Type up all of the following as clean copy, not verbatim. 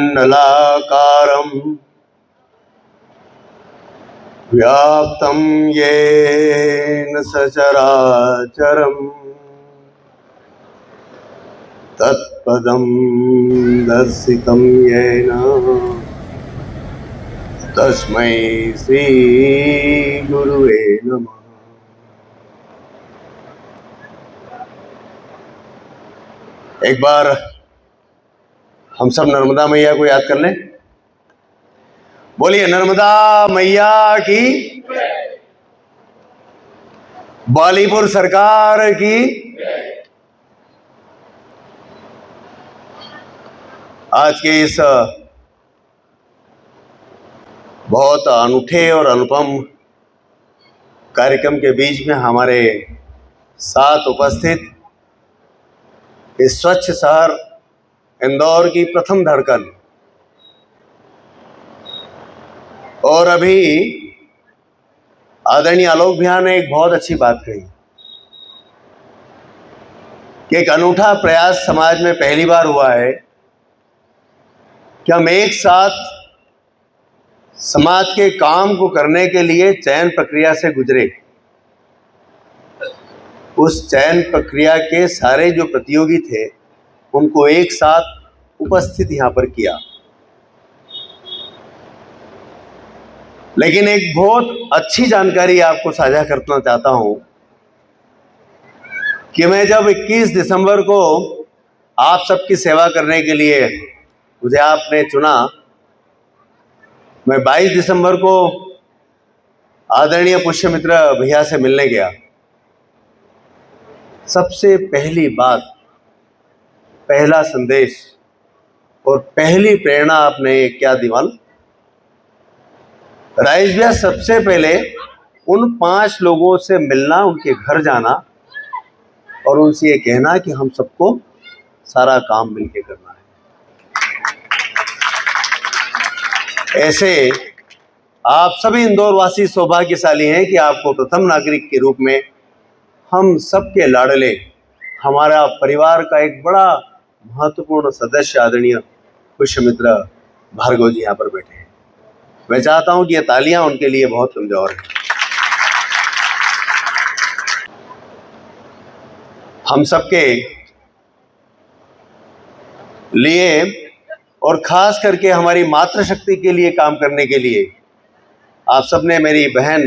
चन्द्रमण्डलाकारं व्याप्तं येन सचराचरं तत्पदं दर्शितं येन तस्मै श्री गुरुवे नमः। एक बार हम सब नर्मदा मैया को याद कर लें। बोलिए नर्मदा मैया की, बालीपुर सरकार की। आज के इस बहुत अनूठे और अनुपम कार्यक्रम के बीच में हमारे साथ उपस्थित इस स्वच्छ शहर इंदौर की प्रथम धड़कन और अभी आदरणीय आलोक भैया ने एक बहुत अच्छी बात कही कि एक अनूठा प्रयास समाज में पहली बार हुआ है कि हम एक साथ समाज के काम को करने के लिए चयन प्रक्रिया से गुजरे। उस चयन प्रक्रिया के सारे जो प्रतियोगी थे उनको एक साथ उपस्थित यहाँ पर किया। लेकिन एक बहुत अच्छी जानकारी आपको साझा करना चाहता हूँ कि मैं जब 21 दिसंबर को आप सबकी सेवा करने के लिए मुझे आपने चुना, मैं 22 दिसंबर को आदरणीय पुष्यमित्र भैया से मिलने गया। सबसे पहली बात, पहला संदेश और पहली प्रेरणा आपने क्या दी मालूम? राजेश भैया सबसे पहले उन 5 लोगों से मिलना, उनके घर जाना और उनसे ये कहना कि हम सबको सारा काम मिलके करना है। ऐसे आप सभी इंदौर वासी सौभाग्यशाली हैं कि आपको प्रथम नागरिक के रूप में हम सबके लाडले, हमारा परिवार का एक बड़ा महत्वपूर्ण सदस्य आदरणीय पुष्यमित्र भार्गव जी यहाँ पर बैठे हैं। मैं चाहता हूं कि ये तालियां उनके लिए बहुत कमजोर हैं। हम सबके लिए और खास करके हमारी मातृशक्ति के लिए काम करने के लिए आप सबने मेरी बहन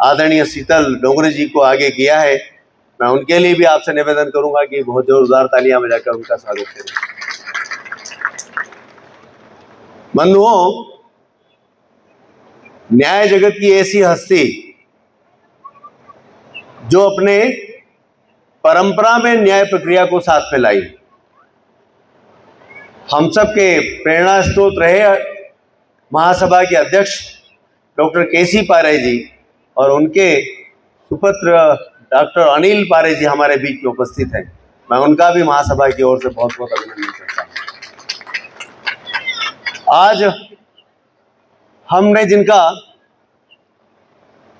आदरणीय शीतल डोंगरे जी को आगे किया है। मैं उनके लिए भी आपसे निवेदन करूंगा कि बहुत जोरदार तालियां बजाकर उनका स्वागत करें। बंधुओं, न्याय जगत की ऐसी हस्ती जो अपने परंपरा में न्याय प्रक्रिया को साथ में लाई, हम सबके प्रेरणा स्रोत रहे महासभा के अध्यक्ष डॉक्टर केसी पारे जी और उनके सुपुत्र डॉक्टर अनिल पारे जी हमारे बीच में उपस्थित हैं। मैं उनका भी महासभा की ओर से बहुत बहुत अभिनंदन करता हूं। आज हमने जिनका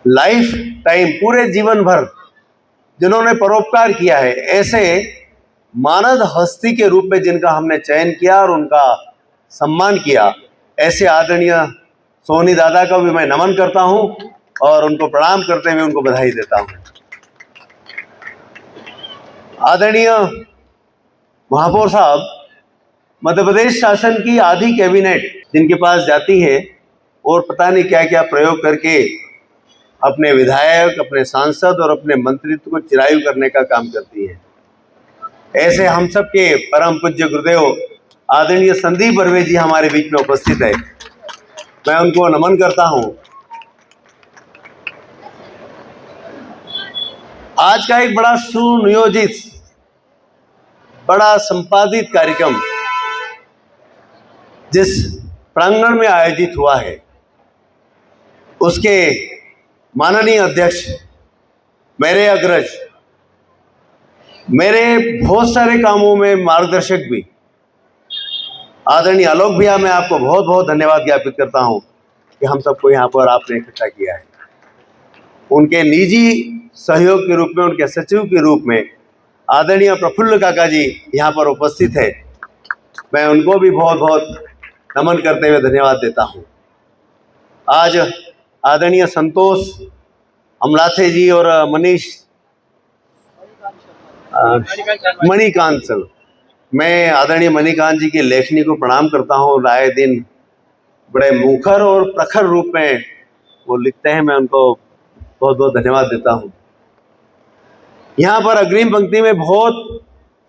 लाइफ टाइम, पूरे जीवन भर जिन्होंने परोपकार किया है, ऐसे मानद हस्ती के रूप में जिनका हमने चयन किया और उनका सम्मान किया, ऐसे आदरणीय सोनी दादा का भी मैं नमन करता हूं और उनको प्रणाम करते हुए उनको बधाई देता हूं। आदरणीय महापौर साहब, मध्य प्रदेश शासन की आधी कैबिनेट जिनके पास जाती है और पता नहीं क्या क्या प्रयोग करके अपने विधायक, अपने सांसद और अपने मंत्रित्व को चिरायु करने का काम करती है, ऐसे हम सब के परम पूज्य गुरुदेव आदरणीय संदीप बर्वे जी हमारे बीच में उपस्थित है। मैं उनको नमन करता हूं। आज का एक बड़ा सुनियोजित, बड़ा संपादित कार्यक्रम जिस प्रांगण में आयोजित हुआ है, उसके माननीय अध्यक्ष, मेरे अग्रज, मेरे बहुत सारे कामों में मार्गदर्शक भी आदरणीय आलोक भैया, मैं आपको बहुत बहुत धन्यवाद ज्ञापित करता हूं कि हम सबको यहाँ पर आपने इकट्ठा किया है। उनके निजी सहयोग के रूप में, उनके सचिव के रूप में आदरणीय प्रफुल्ल काका जी यहाँ पर उपस्थित है। मैं उनको भी बहुत बहुत नमन करते हुए धन्यवाद देता हूँ। आज आदरणीय संतोष अमलाथे जी और मनीष मणिकांत सर, मैं आदरणीय मणिकांत जी की लेखनी को प्रणाम करता हूँ। आए दिन बड़े मुखर और प्रखर रूप में वो लिखते हैं, मैं उनको बहुत बहुत धन्यवाद देता हूँ। यहाँ पर अग्रिम पंक्ति में बहुत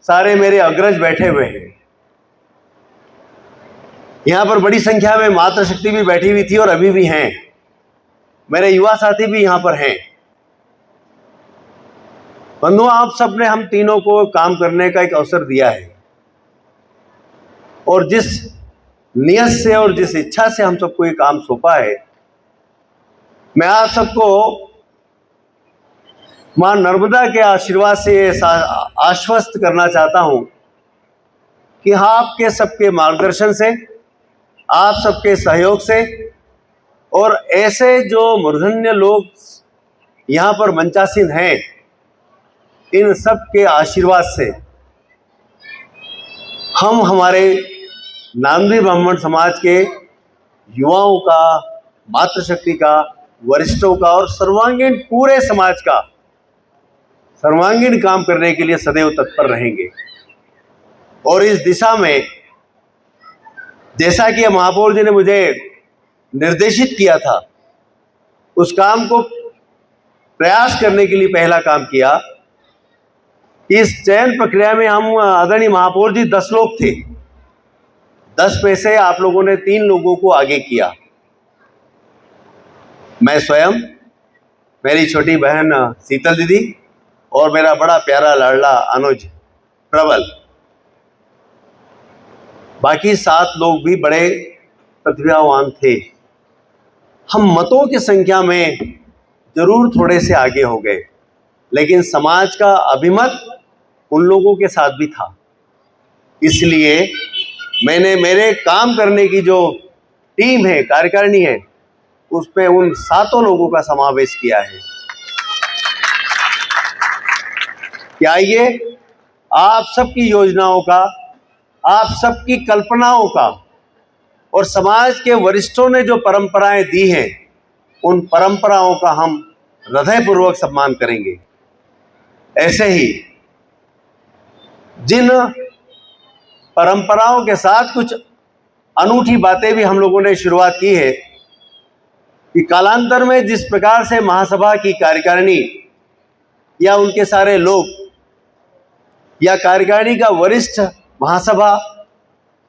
सारे मेरे अग्रज बैठे हुए हैं। यहाँ पर बड़ी संख्या में मातृशक्ति भी बैठी हुई थी और अभी भी हैं। मेरे युवा साथी भी यहाँ पर हैं। बंधुओं, आप सबने हम तीनों को काम करने का एक अवसर दिया है और जिस नियत से और जिस इच्छा से हम सबको ये काम सौंपा है, मैं आप सबको मां नर्मदा के आशीर्वाद से आश्वस्त करना चाहता हूं कि आपके सबके मार्गदर्शन से, आप सबके सहयोग से और ऐसे जो मूर्धन्य लोग यहाँ पर मंचासीन हैं, इन सब के आशीर्वाद से हम हमारे नांदी ब्राह्मण समाज के युवाओं का, मातृशक्ति का, वरिष्ठों का और सर्वांगीण पूरे समाज का सर्वांगीण काम करने के लिए सदैव तत्पर रहेंगे। और इस दिशा में जैसा कि महापौर जी ने मुझे निर्देशित किया था, उस काम को प्रयास करने के लिए पहला काम किया। इस चयन प्रक्रिया में हम आदरणीय महापौर जी 10 लोग थे। 10 में से आप लोगों ने 3 लोगों को आगे किया। मैं स्वयं, मेरी छोटी बहन शीतल दीदी और मेरा बड़ा प्यारा लाडला अनुज प्रबल। बाकी 7 लोग भी बड़े प्रतिभावान थे। हम मतों की संख्या में जरूर थोड़े से आगे हो गए, लेकिन समाज का अभिमत उन लोगों के साथ भी था। इसलिए मैंने मेरे काम करने की जो टीम है, कार्यकारिणी है, उसमें उन 7 लोगों का समावेश किया है। क्या ये आप सबकी योजनाओं का, आप सबकी कल्पनाओं का और समाज के वरिष्ठों ने जो परंपराएं दी हैं, उन परंपराओं का हम हृदयपूर्वक सम्मान करेंगे। ऐसे ही जिन परंपराओं के साथ कुछ अनूठी बातें भी हम लोगों ने शुरुआत की है कि कालांतर में जिस प्रकार से महासभा की कार्यकारिणी या उनके सारे लोग या कार्यकारिणी का वरिष्ठ महासभा,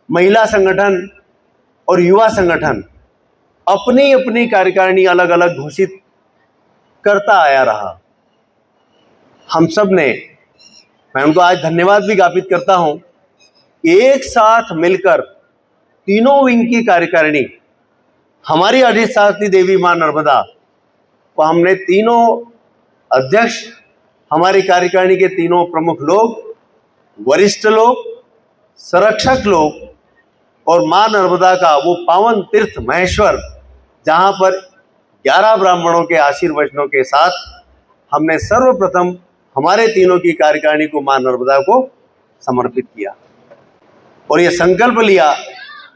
महिला संगठन और युवा संगठन अपनी अपनी कार्यकारिणी अलग अलग घोषित करता आया रहा। हम सब ने, मैं उनको आज धन्यवाद भी ज्ञापित करता हूं कि एक साथ मिलकर तीनों विंग की कार्यकारिणी, हमारी अधिष्ठात्री देवी मां नर्मदा को हमने तीनों अध्यक्ष, हमारी कार्यकारिणी के तीनों प्रमुख लोग, वरिष्ठ लोग, संरक्षक लोग और मां नर्मदा का वो पावन तीर्थ महेश्वर, जहां पर 11 ब्राह्मणों के आशीर्वचनों के साथ हमने सर्वप्रथम हमारे तीनों की कार्यकारिणी को मां नर्मदा को समर्पित किया और ये संकल्प लिया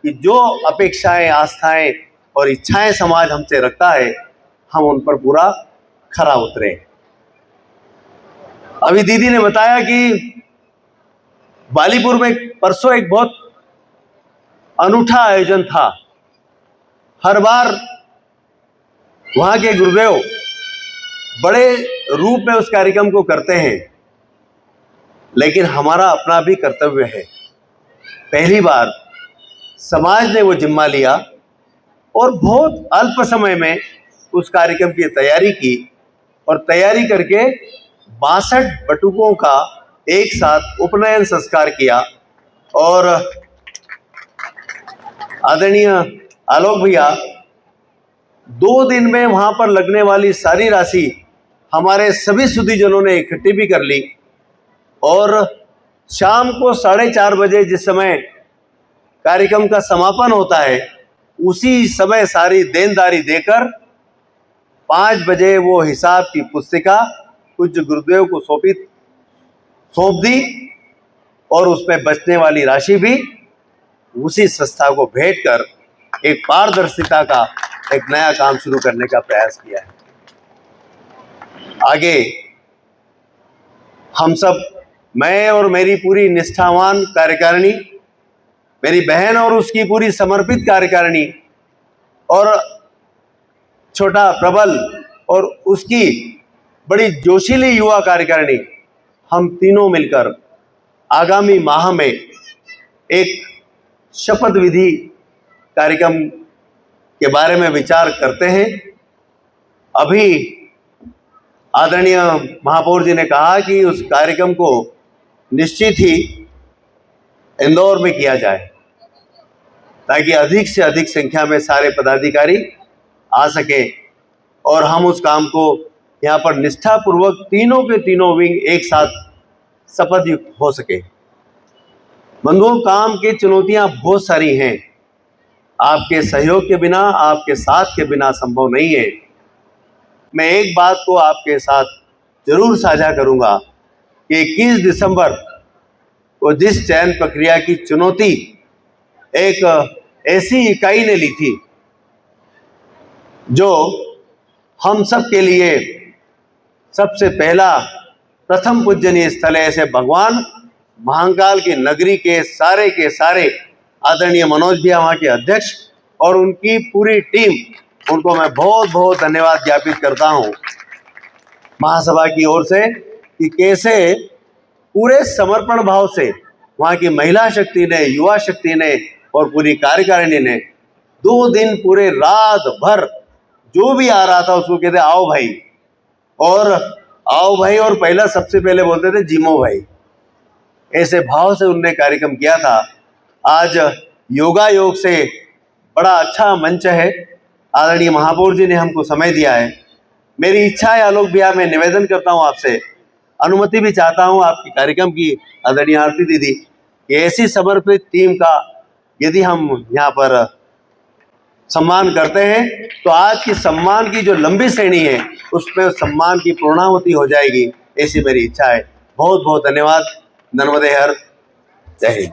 कि जो अपेक्षाएं, आस्थाएं और इच्छाएं समाज हमसे रखता है, हम उन पर पूरा खरा उतरे। अभी दीदी ने बताया कि बालीपुर में परसों एक बहुत अनूठा आयोजन था। हर बार वहां के गुरुदेव बड़े रूप में उस कार्यक्रम को करते हैं, लेकिन हमारा अपना भी कर्तव्य है। पहली बार समाज ने वो जिम्मा लिया और बहुत अल्प समय में उस कार्यक्रम की तैयारी की और तैयारी करके 62 बटुकों का एक साथ उपनयन संस्कार किया। और आदरणीय आलोक भैया 2 दिन में वहां पर लगने वाली सारी राशि हमारे सभी सुधीजनों ने इकट्ठी भी कर ली और शाम को 4:30 बजे जिस समय कार्यक्रम का समापन होता है, उसी समय सारी देनदारी देकर 5 बजे वो हिसाब की पुस्तिका पूज्य गुरुदेव को सौंप दी और उसमें बचने वाली राशि भी उसी संस्था को भेंट कर एक पारदर्शिता का एक नया काम शुरू करने का प्रयास किया है। आगे हम सब, मैं और मेरी पूरी निष्ठावान कार्यकारिणी, मेरी बहन और उसकी पूरी समर्पित कार्यकारिणी, और छोटा प्रबल और उसकी बड़ी जोशीली युवा कार्यकारिणी, हम तीनों मिलकर आगामी माह में एक शपथ विधि कार्यक्रम के बारे में विचार करते हैं। अभी आदरणीय महापौर जी ने कहा कि उस कार्यक्रम को निश्चित ही इंदौर में किया जाए, ताकि अधिक से अधिक संख्या में सारे पदाधिकारी आ सके और हम उस काम को यहाँ पर निष्ठापूर्वक तीनों के तीनों विंग एक साथ शपथ युक्त हो सके। बंधुओं, काम की चुनौतियां बहुत सारी हैं, आपके सहयोग के बिना, आपके साथ के बिना संभव नहीं है। मैं एक बात को आपके साथ जरूर साझा करूंगा कि 21 दिसंबर को जिस चयन प्रक्रिया की चुनौती एक ऐसी इकाई ने ली थी जो हम सब के लिए सबसे पहला प्रथम पूजनीय स्थल है, ऐसे भगवान महाकाल की नगरी के सारे आदरणीय मनोज भैया, वहाँ के अध्यक्ष, और उनकी पूरी टीम, उनको मैं बहुत बहुत धन्यवाद ज्ञापित करता हूँ महासभा की ओर से कि कैसे पूरे समर्पण भाव से वहाँ की महिला शक्ति ने, युवा शक्ति ने और पूरी कार्यकारिणी ने 2 दिन पूरे रात भर जो भी आ रहा था उसको कहते आओ भाई, और आओ भाई, और पहला सबसे पहले बोलते थे जीमो भाई। ऐसे भाव से उनने कार्यक्रम किया था। आज योगा योग से बड़ा अच्छा मंच है, आदरणीय महापौर जी ने हमको समय दिया है। मेरी इच्छा है आलोक भैया, मैं निवेदन करता हूँ आपसे, अनुमति भी चाहता हूँ आपकी कार्यक्रम की आदरणीय आरती दीदी, कि ऐसी समर्पित टीम का यदि हम यहाँ पर सम्मान करते हैं तो आज की सम्मान की जो लंबी श्रेणी है उसमें सम्मान की पूर्णाहुति हो जाएगी, ऐसी मेरी इच्छा है। बहुत बहुत धन्यवाद। नर्मदे हर, जय हिंद।